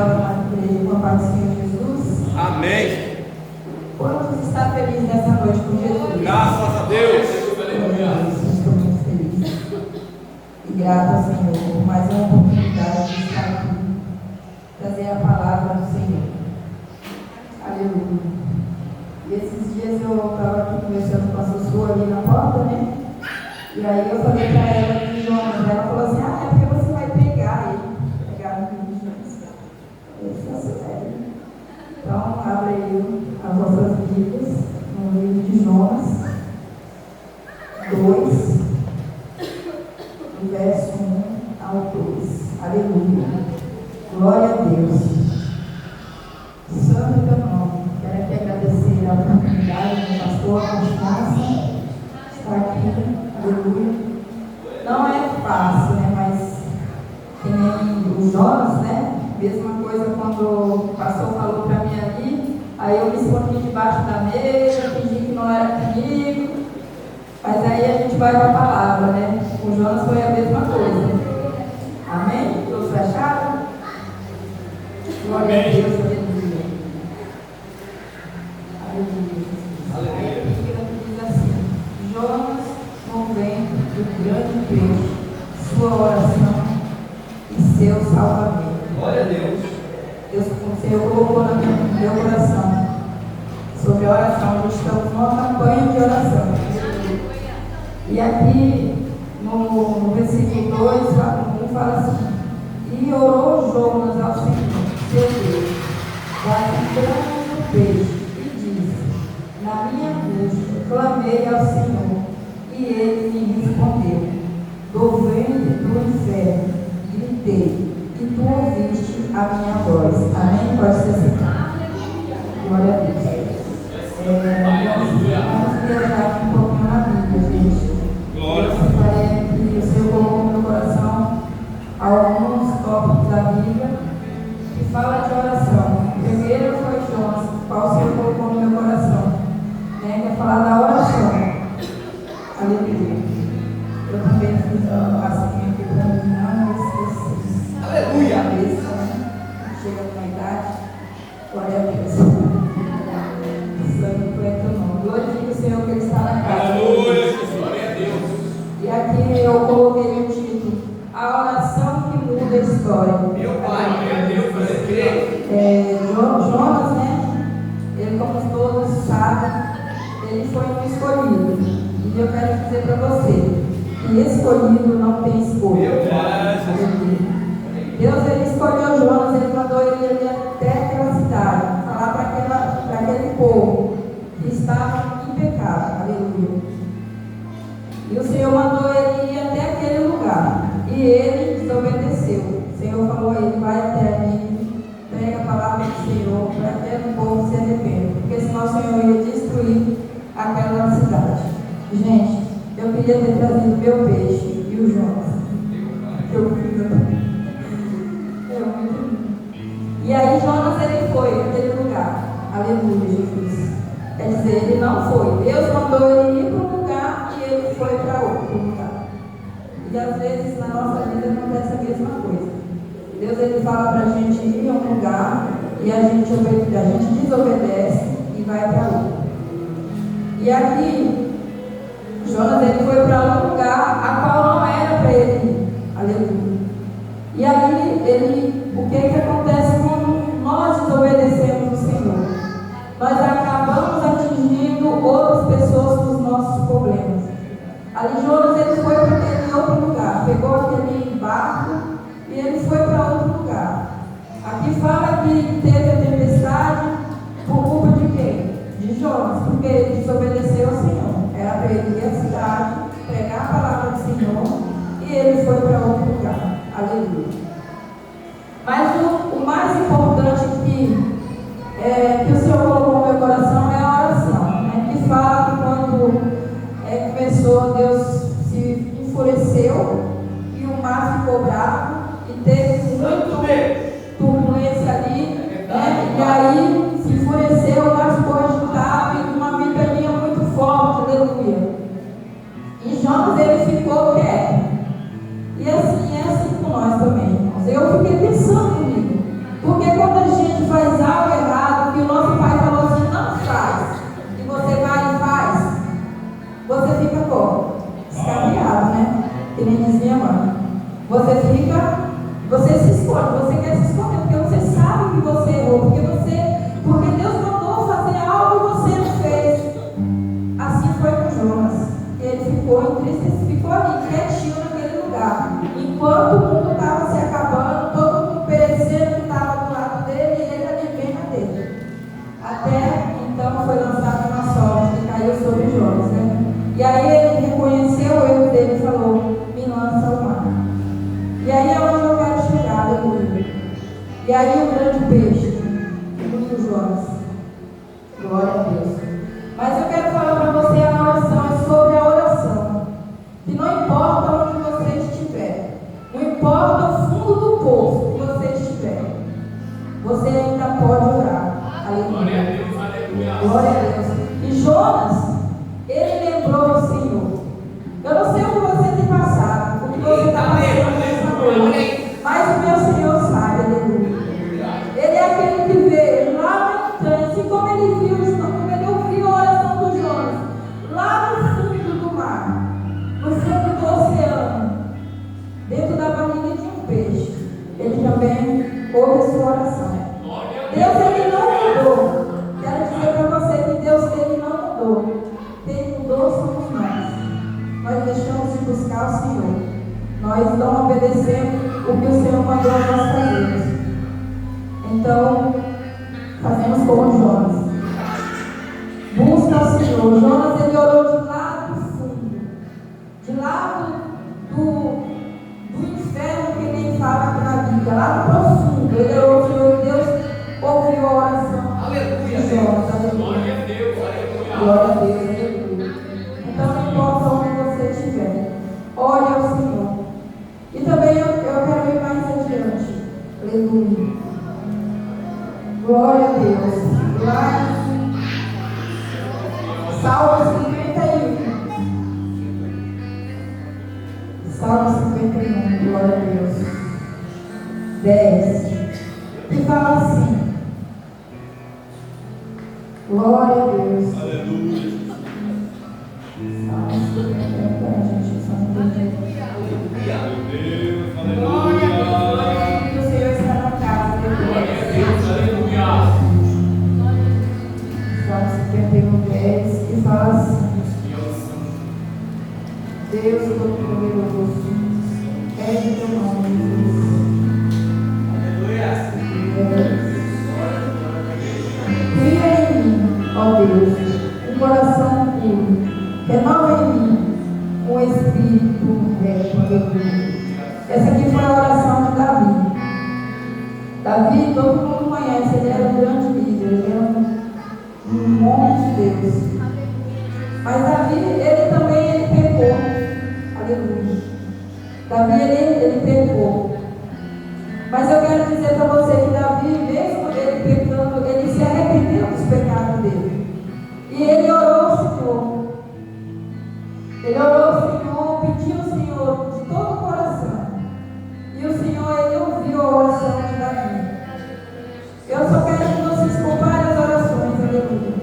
restaura na igreja com a paz do Senhor Jesus? Amém. Quantos está feliz nessa noite com Jesus? Graças a Deus. Estou muito feliz e grata ao Senhor por mais uma oportunidade de estar aqui, trazer a palavra do Senhor. Aleluia. E esses dias eu estava aqui conversando com a Sussu ali na porta, né? E aí eu falei para ela que ela falou assim, é porque você vai pegar ele. Pegar no livro de Jesus. Esse é o sério. Então, abre aí as vossas Bíblias no livro de Jonas 2, do verso 1 ao 2. Aleluia. Glória a Deus. Santo teu nome. Quero aqui agradecer a oportunidade do pastor, a confiança, estar aqui. Aleluia. Não é fácil, né? Mas tem o Jonas, né? Mesma coisa quando o pastor falou para mim ali, aí eu me escondi debaixo da mesa, fingi que não era comigo, mas aí a gente vai para a palavra, né? O Jonas foi a mesma coisa. Amém? Todos acharam? Glória a Deus, aleluia. Aleluia. Aí a Bíblia diz assim: Jonas, no ventre do grande peixe, sua oração e seu salvamento. Glória a Deus. O Senhor colocou no meu coração sobre a oração. A gente está numa campanha de oração. E aqui no versículo 2, 1 fala assim: e orou Jonas ao Senhor, seu Deus, da entrada do peixe, e disse: na minha angústia clamei ao Senhor, e ele me respondeu. Do ventre do inferno gritei, e tu ouviste a minha voz. Amém? Pode ser assim. Glória a Deus. Vamos viajar aqui um pouquinho na Bíblia, gente. Glória. Eu separei aqui, o Senhor colocou no meu coração alguns tópicos da Bíblia que fala de oração. O primeiro foi Jonas, qual o Senhor colocou no meu coração, né? Que é falar da oração. Aleluia. Eu também fiz um passinho aqui para mim, não esqueci. Aleluia. Cabeça, né? Chega com a idade. Glória a Deus. Santo é teu nome. Glorifique o Senhor que Ele está na casa. Aleluia. Glória a Deus. E aqui eu coloquei o título: a oração que muda a história. Meu Pai, glória a Deus, Jonas, né? Ele, como todos sabem, ele foi um escolhido. E eu quero dizer para você que escolhido não tem escolha. Meu Pai. Deus, ele escolheu Jonas, ele mandou ele ir até aquela cidade, falar para aquele povo que estava em pecado. Aleluia. E o Senhor mandou ele ir até aquele lugar. E ele desobedeceu. O Senhor falou a ele: vai até mim, prega a palavra do Senhor, para que o povo se arrependa. Porque senão o Senhor ia destruir aquela cidade. Gente, eu queria ter trazido meu peixe e o Jonas. Eu queria. E aí Jonas, ele foi naquele lugar. Aleluia, Jesus. Quer dizer, ele não foi. Deus mandou ele ir para um lugar e ele foi para outro lugar. E às vezes na nossa vida acontece a mesma coisa. Deus, ele fala para a gente ir a um lugar e a gente desobedece e vai para outro. E aqui Jonas, ele foi para um lugar a qual não era para ele ir. Aleluia. E aí o que acontece quando nós desobedecemos o Senhor? Nós acabamos atingindo outras pessoas com os nossos problemas. Ali Jonas, ele foi para aquele outro lugar, pegou aquele barco e ele foi para outro lugar. Aqui fala que teve a tempestade por culpa de quem? De Jonas, porque ele desobedeceu ao Senhor. Era para ele ir à cidade, pregar a palavra do Senhor, e ele foi para outro lugar. Aleluia. Mas o mais importante que o Senhor colocou no meu coração é a oração, né? Que fala que quando começou, Deus se enfureceu e o mar ficou bravo e teve muita turbulência ali, né? E aí se enfureceu, o mar ficou agitado e uma ventania muito forte, aleluia. E Jonas, ele ficou quieto. E assim é assim com nós também. E aí o grande peixe engoliu Jonas. Glória a Deus. Mas eu quero falar para você a oração, é sobre a oração. Que não importa onde você estiver, não importa o fundo do poço que você estiver, você ainda pode orar. Aleluia. Glória a Deus. E Jonas, ele lembrou do Senhor. Eu não sei o que você tem passado, o que você está passando nessa noite, mas o meu Senhor sabe, aleluia. Ele é aquele que vê lá na montanha, assim como ele viu, como ele ouviu a oração do Jonas, lá no fundo do mar, no fundo do oceano, dentro da barriga de um peixe. Ele também ouve a sua oração. Deus, ele não mudou. Quero dizer para você que Deus, ele não mudou. Quem mudou somos nós. Nós deixamos de buscar o Senhor. Nós não obedecemos o que o Senhor mandou nós fazermos. Então, fazemos como Jonas. Busca o Senhor. Jonas, ele orou de lá do fundo. De lá do inferno, que nem fala aqui na Bíblia. Lá do profundo. Ele orou, Senhor, Deus ouviu a oração. Aleluia. De Jonas. Aleluia. Glória a Deus. Aleluia. Glória a Deus. Aleluia. Então, não importa onde você estiver, ore ao Senhor. E também eu quero ir mais adiante. Aleluia. Glória a Deus. Lá em Salmo 51. Salmo 51. Glória a Deus. 10. Que fala assim. Glória a Deus. Aleluia. Salmo 51. Gente, só não entendi. Glória a Deus. Que o Senhor está na casa. Glória a Deus. Aleluia. Salmo 51, 10, que fala assim: Deus Todo-Poderoso, é de teu nome, Jesus. Aleluia. Cria em mim, ó Deus, um coração puro. Renova em mim um espírito reto. Aleluia. Essa aqui foi a oração de Davi. Davi, todo mundo conhece, ele era um grande líder, ele era um homem de Deus. Mas Davi, ele também pecou. Aleluia. Davi, ele pecou. Mas eu quero dizer para você que Davi, mesmo ele pecando, ele se arrependeu dos pecados dele. E ele orou ao Senhor. Ele orou ao Senhor, pediu ao Senhor de todo o coração. E o Senhor, ele ouviu a oração de Davi. Eu só quero que vocês comparem as orações, aleluia.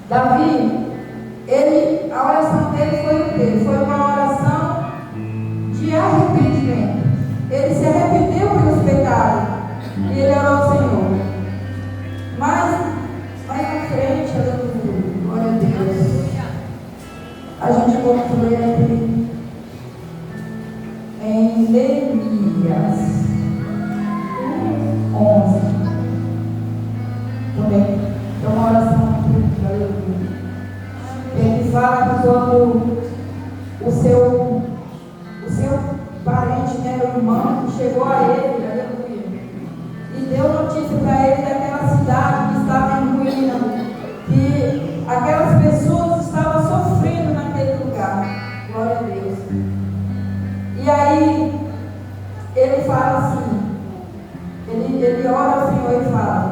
Davi, a oração dele foi o quê? Foi uma oração de arrependimento. Ele se arrependeu pelos pecados. E ele orou ao Senhor. Mas, mais na frente, aleluia, glória a Deus. A gente conclui aqui em Neemias 11. Também é uma oração muito aleluia. Ele fala que quando o seu parente, né, o irmão, chegou a ele, aleluia, e deu notícia para ele daquela cidade que estava em ruína, que aquelas pessoas estavam sofrendo naquele lugar. Glória a Deus. E aí, ele fala assim, ele ora ao Senhor e fala: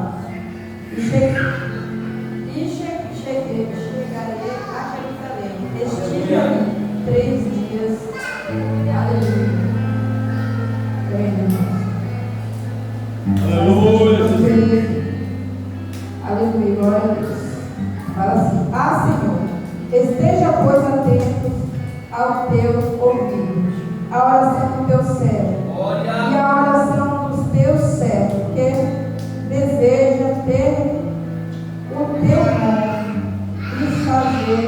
chegarei a Jerusalém, estive ali 3 dias. Aleluia. Aleluia. Aleluia, glória a Deus. Fala assim: Senhor, esteja, pois, atentos ao teu ouvido, a oração do teu servo e a oração dos teus servos, que deseja ter o teu nome e fazer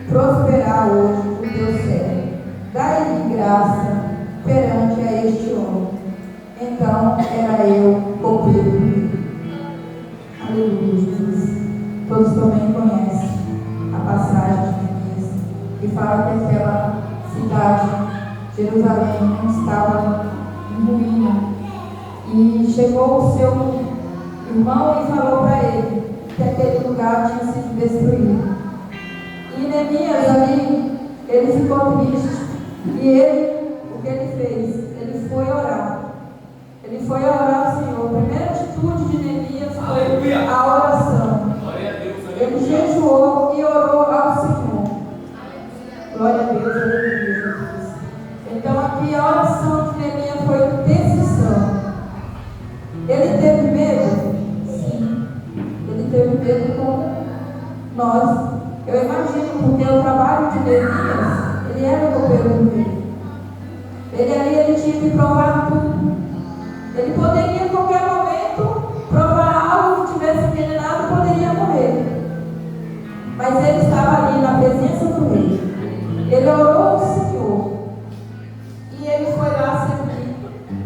prosperar hoje o teu servo. Dai-lhe graça perante a este homem. Então era eu copeiro. Aleluia, Jesus. Todos também conhecem a passagem de Neemias, que fala que aquela cidade, Jerusalém, não estava em ruína. E chegou o seu irmão e falou para ele que aquele lugar tinha sido destruído. E Neemias ali, ele ficou triste. E ele, o que ele fez? Ele foi orar. Ele foi orar ao Senhor. A primeira atitude de Neemias foi a oração. Glória a Deus. Ele jejuou e orou ao Senhor. Glória a Deus, aleluia, Jesus. Então aqui a oração de Neemias foi decisão. Ele teve medo? Sim. Ele teve medo como nós. Eu imagino, porque o trabalho de Neemias, ele era copeiro do rei. Ele ali, ele tinha que provar tudo. Ele poderia, em qualquer momento, provar algo que tivesse envenenado e poderia morrer. Mas ele estava ali na presença do rei. Ele orou ao Senhor. E ele foi lá servir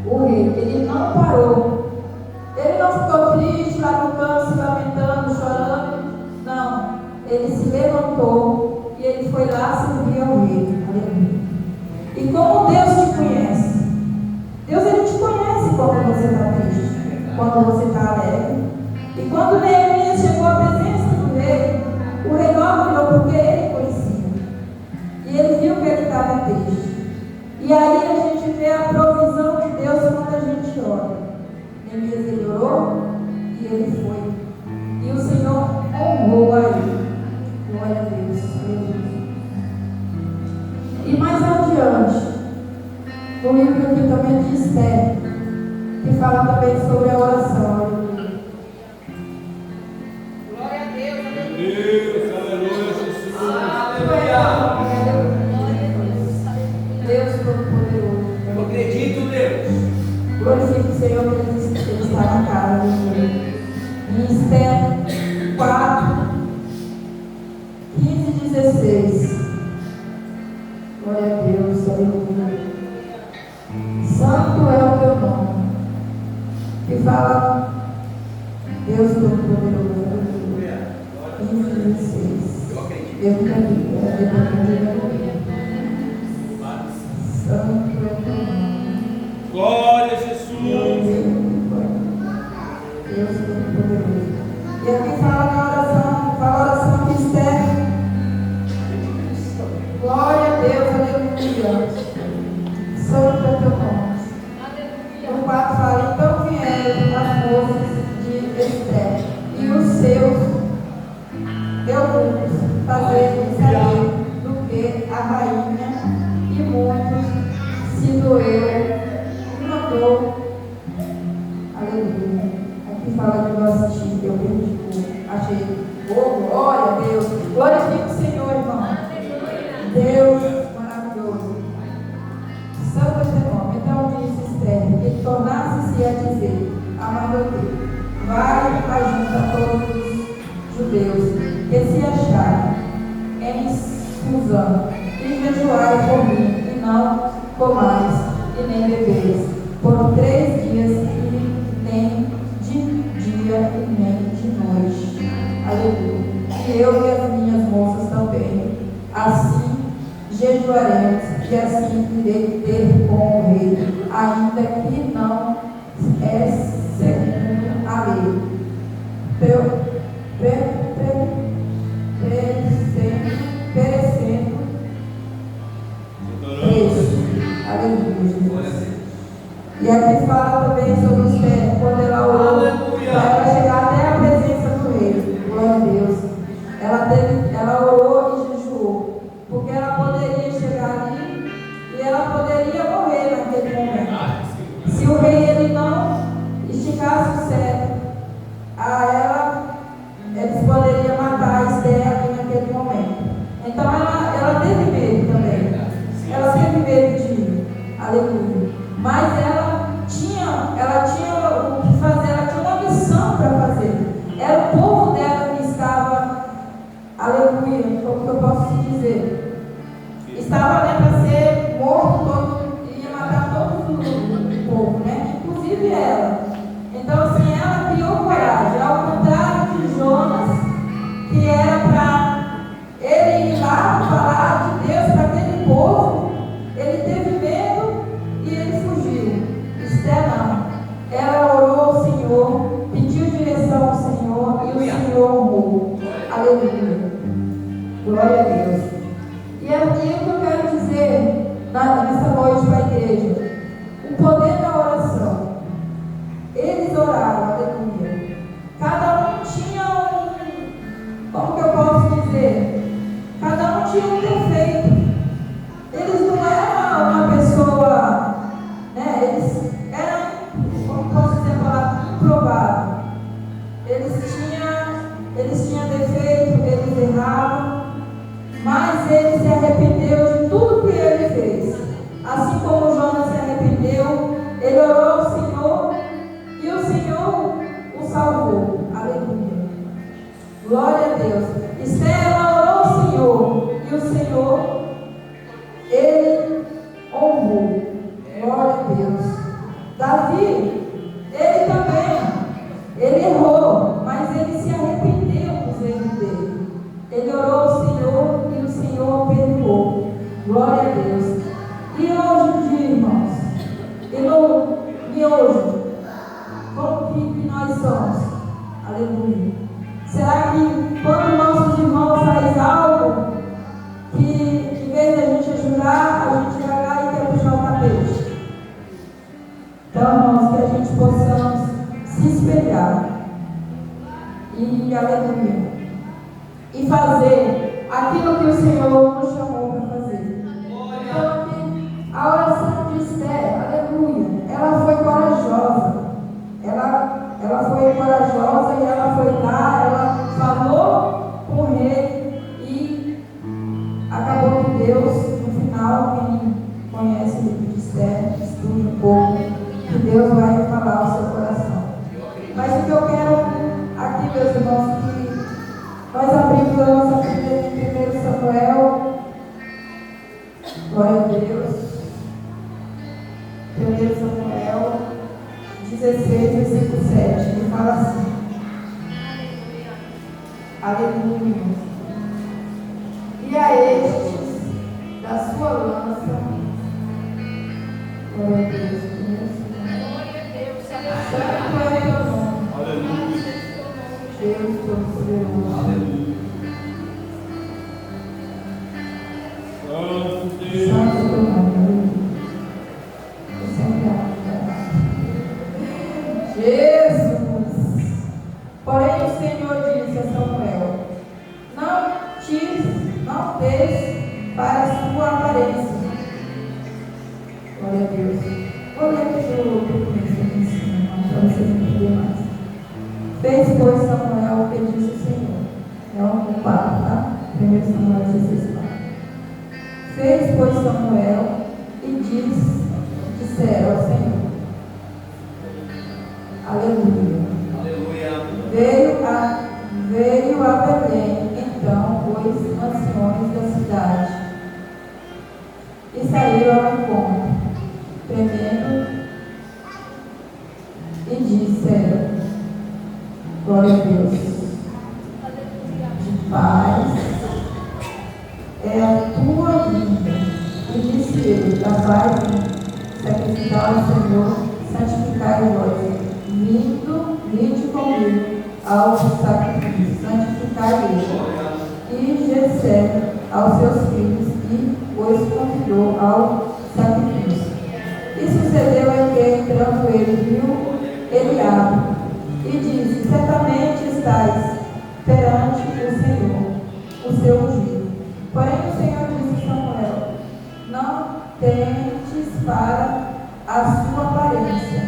o rei. Ele não parou. Ele não ficou triste lá no canto, se lamentando, chorando. Não. Ele se levantou e ele foi lá servir ao rei. Aleluia. E como Deus te conhece? Deus, ele te conhece quando você está triste, quando você está alegre. E quando Neemias chegou à presença do rei, o rei logo olhou porque ele conhecia. E ele viu que ele estava triste. E aí a gente vê a provisão de Deus quando a gente ora. Neemias, ele orou e ele foi. E o Senhor honrou a ele. Glória a Deus. E mais adiante, no livro aqui também de Esther, que fala também sobre a oração. Glória a Deus, Deus, aleluia, Jesus. Deus Todo-Poderoso. Eu acredito, Deus. Glorifique o Senhor, que ele está na casa do Senhor. Em Esther 4, 15 e 16. Glória a Deus, aleluia. Santo é o teu nome. Que fala Deus Todo-Poderoso, aleluia. 15 e 16. Eu acredito. Eu acredito, aleluia. Santo é o teu nome. Glória a Jesus. Deus Todo-Poderoso. E aqui fala a oração de Esther. Glória a Deus, aleluia. Santo é teu nome. O 4 fala: então vieram as moças de Esther e os seus eunucos fazerem saber do que a rainha e muitos se doeu e mandou. Aleluia. Aqui fala de Vasti, eu perdi, achei. Oh, glória a Deus. Glorifique o Senhor, irmão. Deus maravilhoso. Santo é teu nome. Então disse Esther, que tornasse-se a dizer a Mardoqueu: vai ajunta a todos os judeus que se acharem em Suzã e jejuai por mim, e não comais e nem bebeis por 3 dias, e nem de dia e nem de noite. Aleluia. E eu e as minhas moças também. Assim jejuaremos, e assim irei ter com o rei, ainda que não é segundo a lei. Perecendo este. Aleluia, Jesus. E aqui fala também sobre Esther, quando ela orou para ela chegar até a presença do rei. Glória a Deus. Ela orou e jejuou, porque ela poderia chegar ali e ela poderia morrer naquele momento. Se o rei ele não esticasse o cetro a ela, eles poderiam matar a Esther ali naquele momento. Então ela teve medo também. Ela teve medo de ir. Aleluia. Mas ela tinha Senhor, pediu direção ao Senhor e o Senhor honrou. Aleluia. Glória a Deus. E aqui o que eu quero dizer nessa noite para a igreja: o poder da oração. Eles oraram, aleluia. Cada um tinha como que eu posso dizer? Cada um tinha um defeito. Eles não eram uma pessoa, né? Eles eram, como posso dizer a palavra, improvável. Eles tinham defeito, eles erravam, mas ele se arrependeu de tudo que ele fez. Assim como Jonas se arrependeu, ele orou ao Senhor e o Senhor o salvou. Aleluia. Glória a Deus. Estela orou ao Senhor e o Senhor, ele honrou. Glória a Deus. Davi, ele também, ele errou, mas ele se arrependeu dos erros dele. Ele orou ao Senhor e o Senhor perdoou. Glória a Deus. E hoje em dia, irmãos, e hoje, como que nós somos? Aleluia. Será que quando nossos irmãos fazem algo que, em vez de a gente ajudar, a gente vai lá e quer puxar o tapete? Então, irmãos, que a gente possamos se espelhar e, aleluia, e fazer aquilo que o Senhor nos chamou para fazer. Então, a oração de Esther, aleluia, ela foi corajosa. Ela foi corajosa e ela foi lá, ela falou com o rei e acabou que Deus, no final, quem conhece o livro de Esther, estuda um pouco, que Deus vai falar ao seu coração. Mas o que eu quero aqui, meus irmãos, que nós abrimos a nossa Bíblia em 1 Samuel, glória a Deus, 1 Samuel 16, versículo 7, ele fala assim: aleluia. E a estes da sua lança, glória a Deus, santo é teu nome, Aleluia. Deus Todo-Poderoso. Aleluia. Santo Deus. Santo é teu nome, aleluia. Eu sempre amo. Jesus. Porém o Senhor disse a Samuel: não des para a sua aparência. Glória a Deus. Vou ler aqui do começo aqui em cima, para vocês entenderem mais. Fez, pois, Samuel o que disse o Senhor. É o 4, tá? 1 Samuel 16, 4. Fez, pois, Samuel e disseram ao Senhor: aleluia. Aleluia. Veio a Belém, então, os anciões da cidade, e saíram ao encontro, tremendo, e disseram: glória a Deus, de paz é a tua vida. E disse ele: vai sacrificar ao Senhor, santificar vós. Vinde comigo ao sacrifício, santificar ele. E Jessé aos seus filhos e os convidou ao sacrifício. E sucedeu que, entrando ele, viu Eliabe e disse: certamente estais perante o Senhor, o seu ungido. Porém o Senhor disse a Samuel: não tentes para a sua aparência,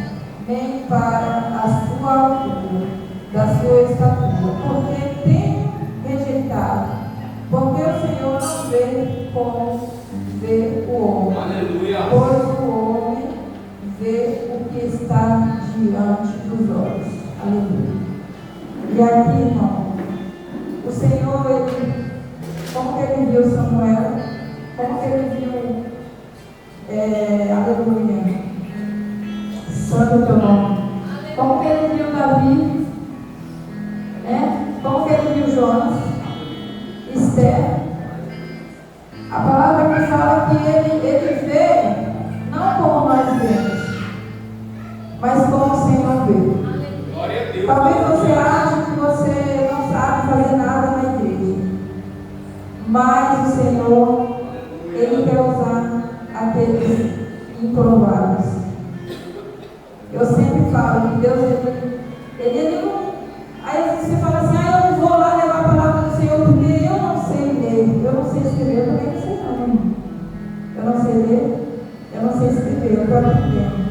nem para a sua altura, da sua estatura, porque tenho rejeitado, porque o Senhor não vê como vê o homem. Aleluia. Pois o homem vê o que está diante dos olhos. Aleluia. E aqui, irmão, o Senhor, ele, como que ele viu Samuel, como que ele viu, aleluia, santo é teu nome, como que ele viu Davi, como que ele viu Jonas, Esther. A palavra que fala que ele vê não como nós vemos, mas como o Senhor vê. Ele não. Aí você fala assim, eu não vou lá levar a palavra do Senhor porque eu não sei ler, eu não sei escrever, eu também não sei não. Eu não sei ler, eu não sei escrever, eu estou aprendendo.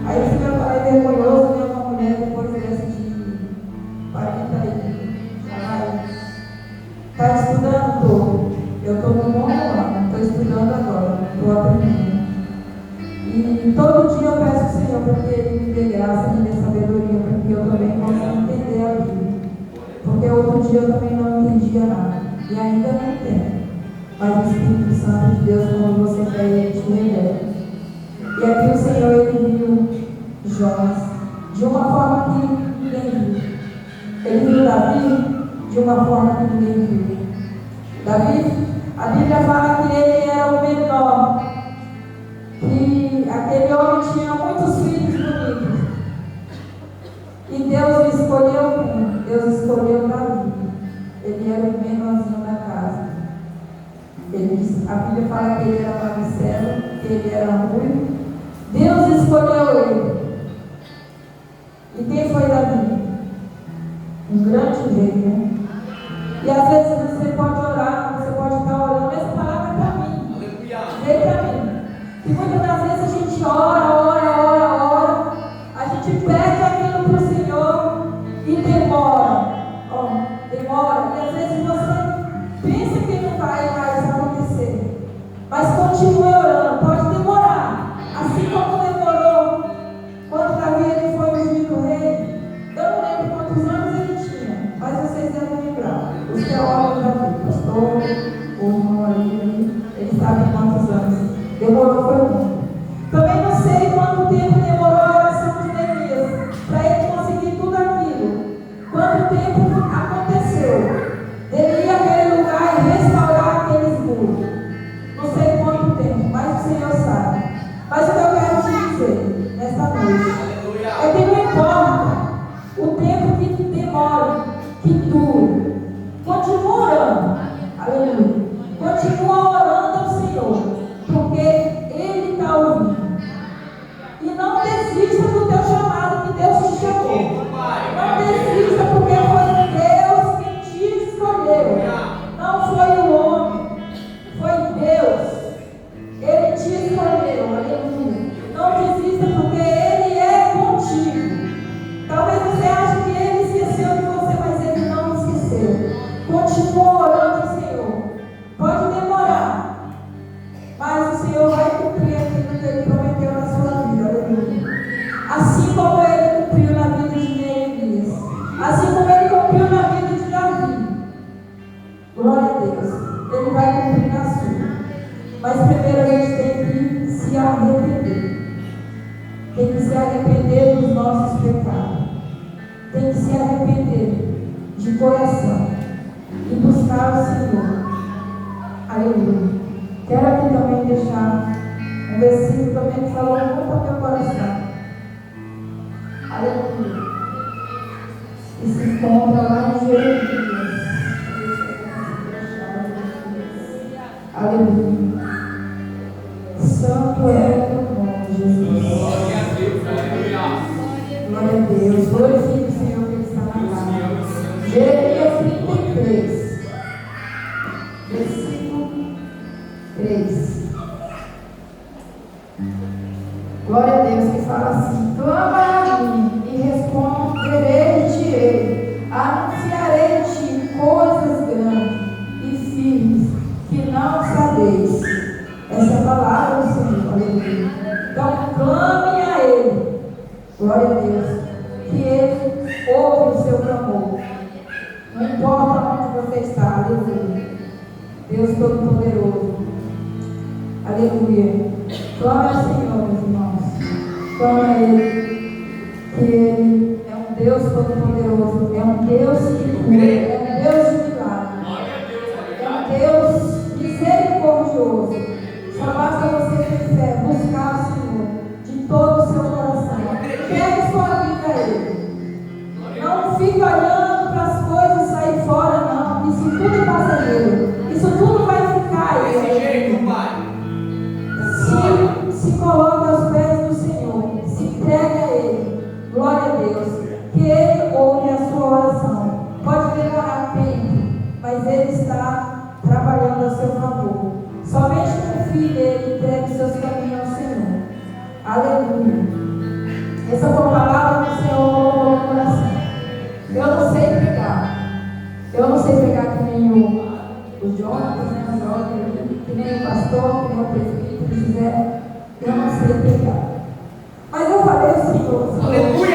Aí você vai falar, é vergonhoso ver uma mulher depois dessa de 40 anos. Está estudando? Estou. Eu estou no nono ano, estou estudando agora, estou aprendendo. E todo dia eu peço ao Senhor para que Ele me dê graça, me dê sabedoria, para que eu também possa entender a Bíblia. Porque outro dia eu também não entendia nada. E ainda não entendo. Mas o Espírito Santo de Deus, quando você quer, Ele te revela. E aqui o Senhor, Ele viu Jonas de uma forma que ninguém viu. Ele viu Davi de uma forma que ninguém viu. Davi, a Bíblia fala que ele era o menor. Que aquele homem tinha muitos filhos bonitos. E Deus escolheu quem? Deus escolheu Davi. Ele era o menorzinho da casa. A Bíblia fala que ele era magricelo, que ele era ruim. Deus escolheu ele. E quem foi Davi? Um grande rei, né? E às vezes você pode orar, você pode estar orando, essa palavra é para mim. Veio para mim. E muitas das vezes a gente ora, a gente pede aquilo para o Senhor e demora. Demora. E às vezes você pensa que não vai mais acontecer. Mas continue orando, pode demorar. Assim como demorou quando Davi ele foi ungido rei. Eu não lembro quantos anos ele tinha, mas vocês devem lembrar. Os teólogos Davi, pastor, o irmão ali, ele sabe quantos anos. Demorou, foi muito. Também não sei quanto tempo demorou a oração de Neemias para ele conseguir tudo aquilo. Quanto tempo aconteceu? Ele ia àquele lugar e restaurar aqueles muros. Não sei quanto tempo, mas o Senhor sabe. Mas o que eu quero te dizer nesta noite é que não importa o tempo que demore, que dure. Continua orando. Aleluia. Continua orando ao Senhor. Porque Ele está ouvindo. E não desista do teu chamado que Deus te chamou. Não desista porque foi Deus que te escolheu. Não foi o homem. Foi Deus. Ele te escolheu. Aleluia. Não desista porque Ele é contigo. Talvez você ache que Ele esqueceu de você, mas Ele não esqueceu. Continua orando ao Senhor. Pode demorar. Mas o Senhor vai cumprir aquilo que Ele prometeu na sua vida, aleluia. Assim como Ele cumpriu na vida de Neemias, assim como Ele cumpriu na vida de Davi. Glória a Deus. Ele vai cumprir na sua. Mas primeiro a gente tem que se arrepender. Tem que se arrepender dos nossos pecados. Tem que se arrepender de coração e buscar o Senhor. Aleluia. Quero aqui também deixar um versículo também que falou muito ao meu coração. Aleluia. E se encontra lá em Jeremias. Aleluia. Santo é o teu nome, Jesus. Glória a Deus, aleluia. Glória a Deus. Glorifique o Senhor que Ele está na casa. Jeremias 33. Versículo 3. Glória a Deus, que fala assim: clama a mim e responderei-te-ei. Anunciarei-te coisas grandes e firmes que não sabeis. Essa é a palavra do Senhor. Aleluia. Então clame a Ele. Glória a Deus. Que Ele ouve o seu clamor. Não importa onde você está. Aleluia. Deus Todo-Poderoso. Aleluia. Glória ao Senhor, meus irmãos. Glória a Ele. Que Ele é um Deus Todo-Poderoso. É um Deus que cura. É um Deus de milagre. É um Deus misericordioso. Só basta você ter fé, buscar o Senhor de todo o seu coração. Pegue sua vida a Ele. Não fique olhando para as coisas sair fora, não. Isso tudo é passageiro. Isso tudo vai ficar aí. Desse jeito, Pai. Se coloque aos pés do Senhor. Se entregue a Ele. Glória a Deus. amor. Somente confie nele e entregue os seus caminhos ao Senhor. Aleluia. Essa foi a palavra que o Senhor colocou no coração. Eu não sei pregar. Eu não sei pregar que nem o Jonas, né? O Jorge, que nem o pastor, que nem o prefeito, que fizeram. Eu não sei pregar. Mas eu falei o Senhor. Aleluia!